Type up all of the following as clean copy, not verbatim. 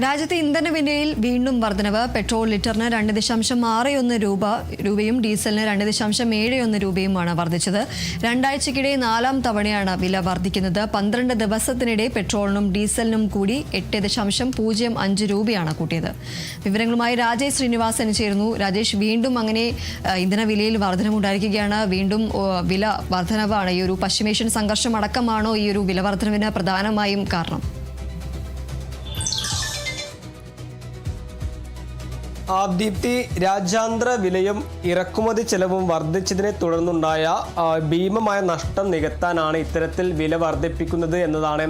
രാജ്യത്തെ ഇന്ധന വിലയിൽ വീണ്ടും വർധനവ്. പെട്രോൾ ലിറ്ററിന് 2.61 രൂപയും ഡീസലിന് 2.71 രൂപയുമാണ് വർദ്ധിച്ചത്. രണ്ടാഴ്ചക്കിടെ 4ാം തവണയാണ് വില വർദ്ധിക്കുന്നത്. 12 ദിവസത്തിനിടെ പെട്രോളിനും ഡീസലിനും കൂടി 8.05 രൂപയാണ് കൂട്ടിയത്. വിവരങ്ങളുമായി രാജേഷ് ശ്രീനിവാസൻ ചേരുന്നു. രാജേഷ്, വീണ്ടും അങ്ങനെ ഇന്ധന വിലയിൽ വർധനമുണ്ടായിരിക്കുകയാണ്. വീണ്ടും വില വർധനവാണ്. ഈ ഒരു പശ്ചിമേഷ്യൻ സംഘർഷം അടക്കമാണോ ഈ ഒരു വില വർധനവിന് പ്രധാനമായും കാരണം? ദീപ്തി, രാജ്യാന്തര വിലയും ഇറക്കുമതി ചെലവും വർദ്ധിച്ചതിനെ തുടർന്നുണ്ടായ ഭീമമായ നഷ്ടം നികത്താനാണ് ഇത്തരത്തിൽ വില വർദ്ധിപ്പിക്കുന്നത് എന്നതാണ്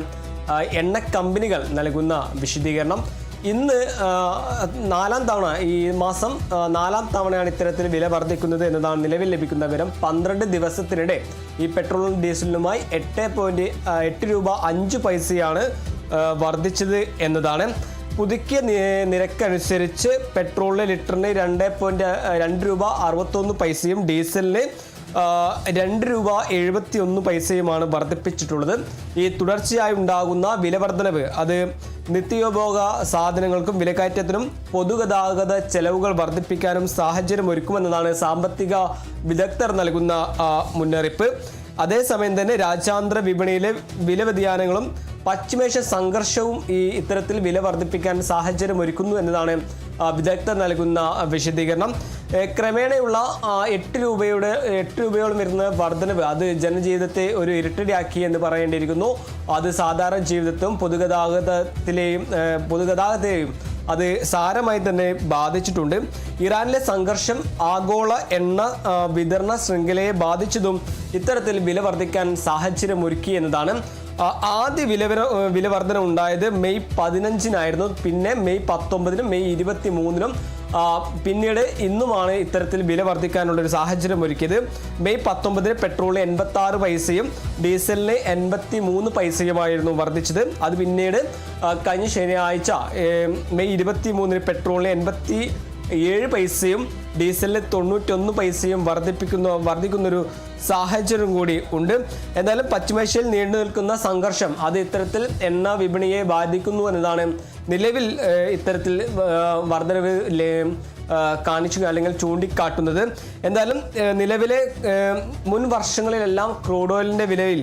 എണ്ണ കമ്പനികൾ നൽകുന്ന വിശദീകരണം. ഇന്ന് 4ാം തവണ, ഈ മാസം 4ാം തവണയാണ് ഇത്തരത്തിൽ വില വർദ്ധിക്കുന്നത് എന്നതാണ് നിലവിൽ ലഭിക്കുന്ന വിവരം. 12 ദിവസത്തിനിടെ ഈ പെട്രോളും ഡീസലിനുമായി 8.5 രൂപ വർദ്ധിച്ചത് എന്നതാണ്. പുതുക്കിയ നിരക്കനുസരിച്ച് പെട്രോളിന് ലിറ്ററിന് 2 രൂപ 61 ഡീസലിന് 2 രൂപ 71 വർദ്ധിപ്പിച്ചിട്ടുള്ളത്. ഈ തുടർച്ചയായി ഉണ്ടാകുന്ന വില വർധനവ് അത് നിത്യോപയോഗ സാധനങ്ങൾക്കും വിലക്കയറ്റത്തിനും പൊതുഗതാഗത ചെലവുകൾ വർദ്ധിപ്പിക്കാനും സാഹചര്യം ഒരുക്കുമെന്നതാണ് സാമ്പത്തിക വിദഗ്ധർ നൽകുന്ന മുന്നറിയിപ്പ്. അതേസമയം തന്നെ രാജ്യാന്തര വിപണിയിലെ വില വ്യതിയാനങ്ങളും പശ്ചിമേഷ്യ സംഘർഷവും ഇത്തരത്തിൽ വില വർദ്ധിപ്പിക്കാൻ സാഹചര്യം ഒരുക്കുന്നു എന്നതാണ് വിദഗ്ധർ നൽകുന്ന വിശദീകരണം. ക്രമേണയുള്ള 8 രൂപയോളം വരുന്ന വർധനവ് അത് ജനജീവിതത്തെ ഒരു ഇരട്ടിയാക്കി എന്ന് പറയേണ്ടിയിരിക്കുന്നു. അത് സാധാരണ ജീവിതത്തെയും പൊതുഗതാഗതത്തെയും അത് സാരമായി തന്നെ ബാധിച്ചിട്ടുണ്ട്. ഇറാനിലെ സംഘർഷം ആഗോള എണ്ണ വിതരണ ശൃംഖലയെ ബാധിച്ചതും ഇത്തരത്തിൽ വില വർദ്ധിക്കാൻ സാഹചര്യം ഒരുക്കി എന്നതാണ്. ആദ്യ വില വർധന ഉണ്ടായത് മെയ് 15-നായിരുന്നു. പിന്നെ മെയ് 19-നും മെയ് 23-നും പിന്നീട് ഇന്നുമാണ് ഇത്തരത്തിൽ വില വർദ്ധിക്കാനുള്ളൊരു സാഹചര്യം ഒരുക്കിയത്. മെയ് 19-ന് പെട്രോളിന് 86 പൈസയും ഡീസലിന് 83 പൈസയുമായിരുന്നു വർദ്ധിച്ചത്. അത് പിന്നീട് കഴിഞ്ഞ ശനിയാഴ്ച മെയ് 23-ന് പെട്രോളിന് 87 പൈസയും ഡീസലിന് 91 പൈസയും വർദ്ധിക്കുന്നൊരു സാഹചര്യം കൂടി ഉണ്ട്. എന്തായാലും പശ്ചിമേഷ്യയിൽ നീണ്ടു നിൽക്കുന്ന സംഘർഷം അത് ഇത്തരത്തിൽ എണ്ണ വിപണിയെ ബാധിക്കുന്നു എന്നതാണ് നിലവിൽ ഇത്തരത്തിൽ വർധനവ് കാണിച്ചു അല്ലെങ്കിൽ ചൂണ്ടിക്കാട്ടുന്നത്. എന്തായാലും നിലവിലെ മുൻ വർഷങ്ങളിലെല്ലാം ക്രൂഡ് ഓയിലിൻ്റെ വിലയിൽ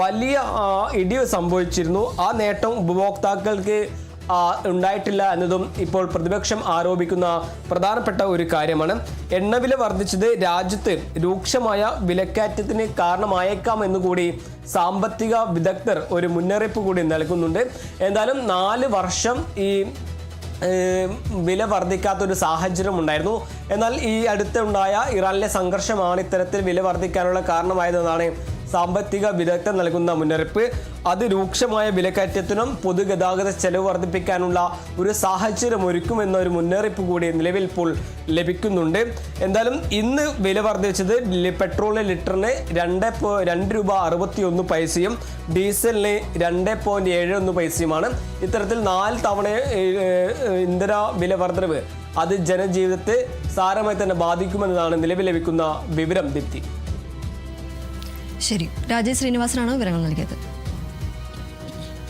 വലിയ ഇടിവ് സംഭവിച്ചിരുന്നു. ആ നേട്ടം ഉപഭോക്താക്കൾക്ക് ഉണ്ടായിട്ടില്ല എന്നതും ഇപ്പോൾ പ്രതിപക്ഷം ആരോപിക്കുന്ന പ്രധാനപ്പെട്ട ഒരു കാര്യമാണ്. എണ്ണവില വർദ്ധിച്ചത് രാജ്യത്ത് രൂക്ഷമായ വിലക്കയറ്റത്തിന് കാരണമായേക്കാം എന്നുകൂടി സാമ്പത്തിക വിദഗ്ധർ ഒരു മുന്നറിയിപ്പ് കൂടി നൽകുന്നുണ്ട്. എന്തായാലും 4 വർഷം ഈ വില വർദ്ധിക്കാത്തൊരു സാഹചര്യം ഉണ്ടായിരുന്നു. എന്നാൽ ഈ അടുത്തുണ്ടായ ഇറാനിലെ സംഘർഷമാണ് ഇത്തരത്തിൽ വില വർദ്ധിക്കാനുള്ള കാരണമായതെന്നാണ് സാമ്പത്തിക വിദഗ്ധർ നൽകുന്ന മുന്നറിയിപ്പ്. അത് രൂക്ഷമായ വിലക്കയറ്റത്തിനും പൊതുഗതാഗത ചെലവ് വർദ്ധിപ്പിക്കാനുള്ള ഒരു സാഹചര്യം ഒരുക്കുമെന്ന ഒരു മുന്നറിയിപ്പ് കൂടി നിലവിൽ ഇപ്പോൾ ലഭിക്കുന്നുണ്ട്. എന്തായാലും ഇന്ന് വില വർദ്ധിച്ചത് പെട്രോളിന് ലിറ്ററിന് 2 രൂപ 61 ഡീസലിന് 2.71 ഇത്തരത്തിൽ 4 തവണ ഇന്ധന വില വർദ്ധനവ് അത് ജനജീവിതത്തെ സാരമായി തന്നെ ബാധിക്കുമെന്നതാണ് നിലവിൽ ലഭിക്കുന്ന വിവരം. ദീപ്തി. ശരി, രാജേഷ് ശ്രീനിവാസനാണ് വിവരങ്ങൾ നൽകിയത്.